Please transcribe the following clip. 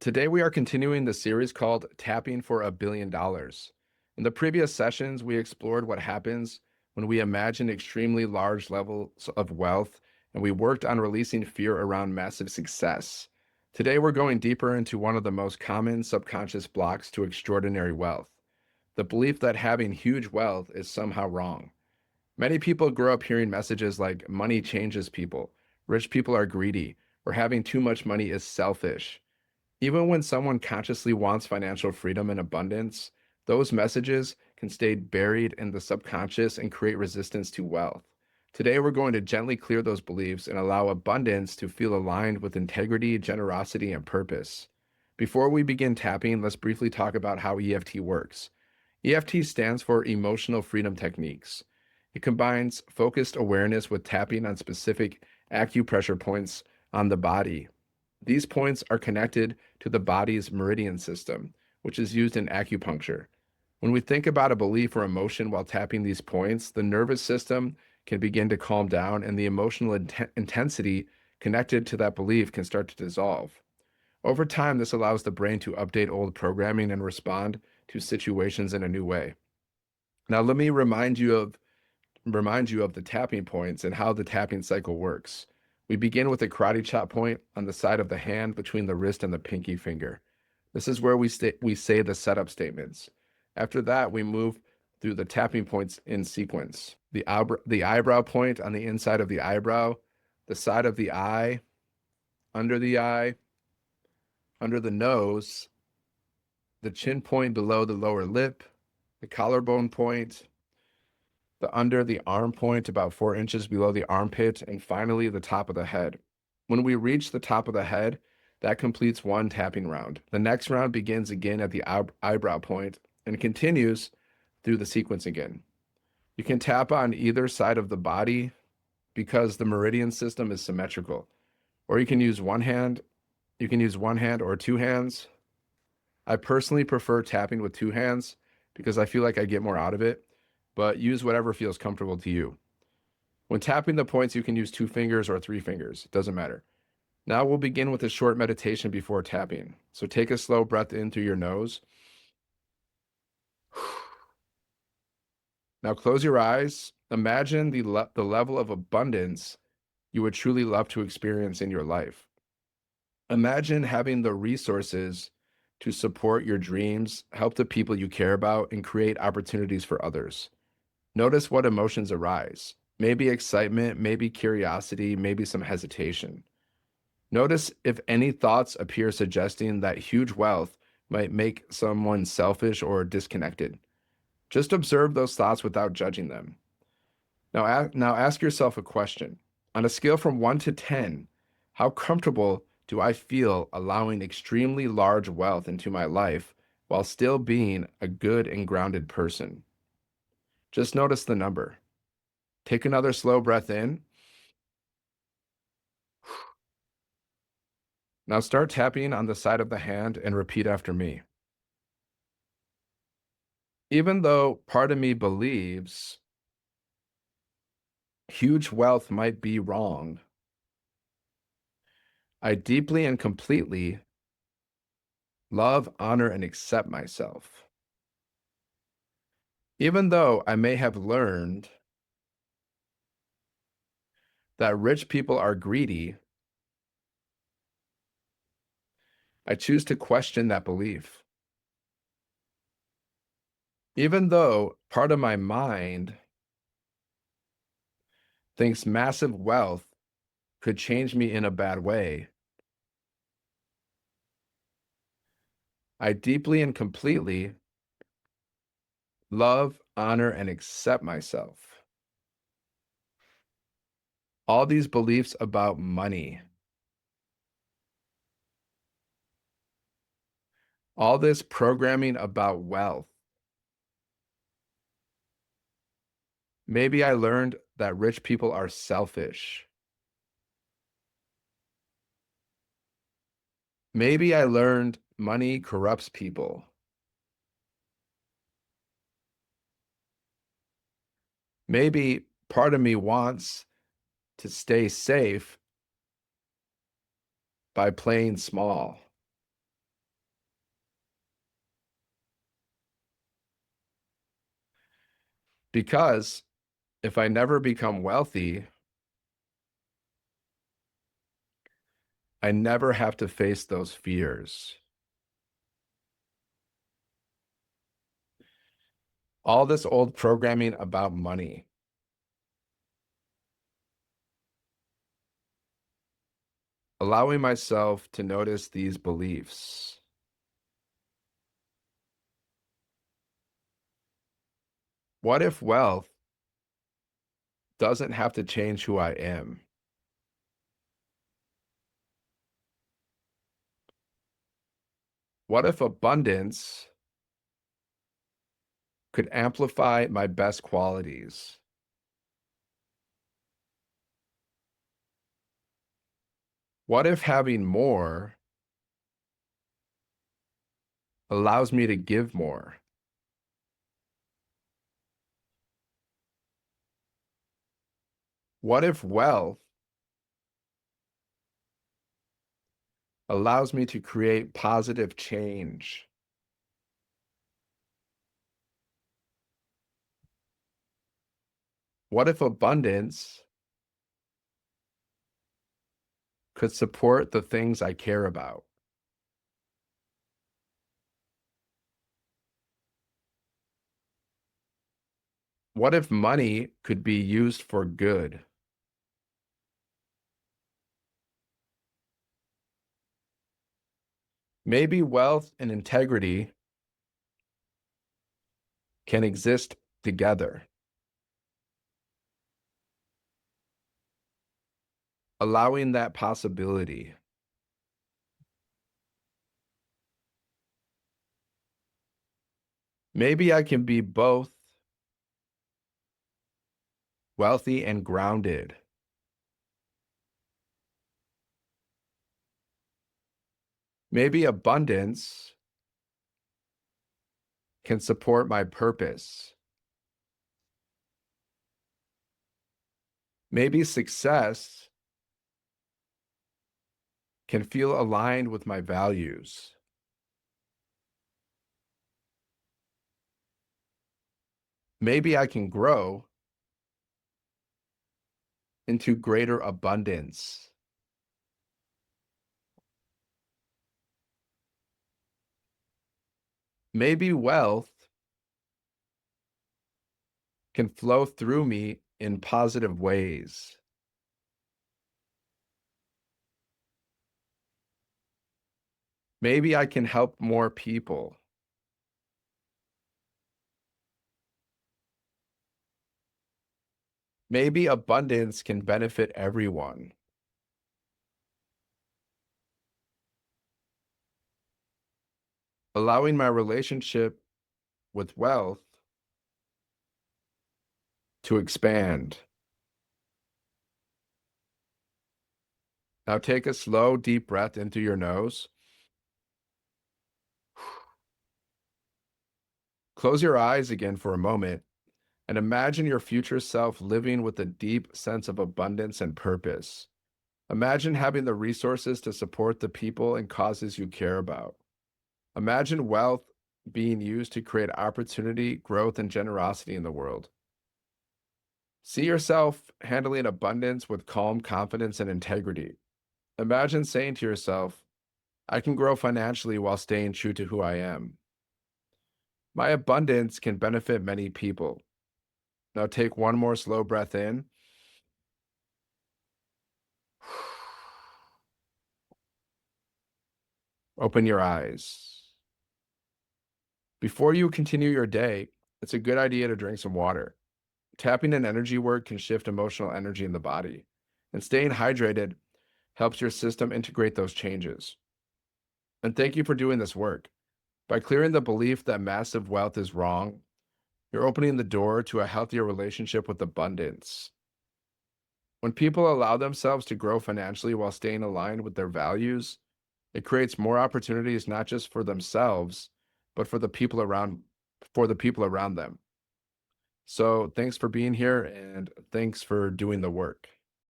Today, we are continuing the series called Tapping for $1 Billion. In the previous sessions, we explored what happens when we imagine extremely large levels of wealth, and we worked on releasing fear around massive success. Today, we're going deeper into one of the most common subconscious blocks to extraordinary wealth, the belief that having huge wealth is somehow wrong. Many people grow up hearing messages like money changes people, rich people are greedy, or having too much money is selfish. Even when someone consciously wants financial freedom and abundance, those messages can stay buried in the subconscious and create resistance to wealth. Today, we're going to gently clear those beliefs and allow abundance to feel aligned with integrity, generosity, and purpose. Before we begin tapping, let's briefly talk about how EFT works. EFT stands for Emotional Freedom Techniques. It combines focused awareness with tapping on specific acupressure points on the body. These points are connected to the body's meridian system, which is used in acupuncture. When we think about a belief or emotion while tapping these points, the nervous system can begin to calm down and the emotional intensity connected to that belief can start to dissolve. Over time, this allows the brain to update old programming and respond to situations in a new way. Now, let me remind you of the tapping points and how the tapping cycle works. We begin with a karate chop point on the side of the hand between the wrist and the pinky finger. This is where we say the setup statements. After that, we move through the tapping points in sequence. The eyebrow point on the inside of the eyebrow, the side of the eye, under the eye, under the nose, the chin point below the lower lip, the collarbone point, the under the arm point about 4 inches below the armpit, and finally the top of the head. When we reach the top of the head, that completes one tapping round. The next round begins again at the eyebrow point and continues through the sequence again. You can tap on either side of the body because the meridian system is symmetrical. Or you can use one hand, or two hands. I personally prefer tapping with two hands because I feel like I get more out of it, but use whatever feels comfortable to you. When tapping the points, you can use 2 fingers or 3 fingers. It doesn't matter. Now we'll begin with a short meditation before tapping. So take a slow breath in through your nose. Now close your eyes. Imagine the level of abundance you would truly love to experience in your life. Imagine having the resources to support your dreams, help the people you care about, and create opportunities for others. Notice what emotions arise. Maybe excitement, maybe curiosity, maybe some hesitation. Notice if any thoughts appear suggesting that huge wealth might make someone selfish or disconnected. Just observe those thoughts without judging them. Now ask yourself a question. On a scale from 1 to 10, how comfortable do I feel allowing extremely large wealth into my life while still being a good and grounded person? Just notice the number. Take another slow breath in. Now start tapping on the side of the hand and repeat after me. Even though part of me believes huge wealth might be wrong, I deeply and completely love, honor, and accept myself. Even though I may have learned that rich people are greedy, I choose to question that belief. Even though part of my mind thinks massive wealth could change me in a bad way, I deeply and completely love, honor, and accept myself. All these beliefs about money, all this programming about wealth. Maybe I learned that rich people are selfish. Maybe I learned money corrupts people. Maybe part of me wants to stay safe by playing small. Because if I never become wealthy, I never have to face those fears. All this old programming about money, allowing myself to notice these beliefs. What if wealth doesn't have to change who I am? What if abundance could amplify my best qualities? What if having more allows me to give more? What if wealth allows me to create positive change? What if abundance could support the things I care about? What if money could be used for good? Maybe wealth and integrity can exist together, allowing that possibility. Maybe I can be both wealthy and grounded. Maybe abundance can support my purpose. Maybe success can feel aligned with my values. Maybe I can grow into greater abundance. Maybe wealth can flow through me in positive ways. Maybe I can help more people. Maybe abundance can benefit everyone. Allowing my relationship with wealth to expand. Now take a slow, deep breath into your nose. Close your eyes again for a moment and imagine your future self living with a deep sense of abundance and purpose. Imagine having the resources to support the people and causes you care about. Imagine wealth being used to create opportunity, growth, and generosity in the world. See yourself handling abundance with calm confidence and integrity. Imagine saying to yourself, I can grow financially while staying true to who I am. My abundance can benefit many people. Now take one more slow breath in. Open your eyes. Before you continue your day, it's a good idea to drink some water. Tapping and energy work can shift emotional energy in the body, and staying hydrated helps your system integrate those changes. And thank you for doing this work. By clearing the belief that massive wealth is wrong, you're opening the door to a healthier relationship with abundance. When people allow themselves to grow financially while staying aligned with their values, it creates more opportunities not just for themselves, but for the people around them. So, thanks for being here and thanks for doing the work.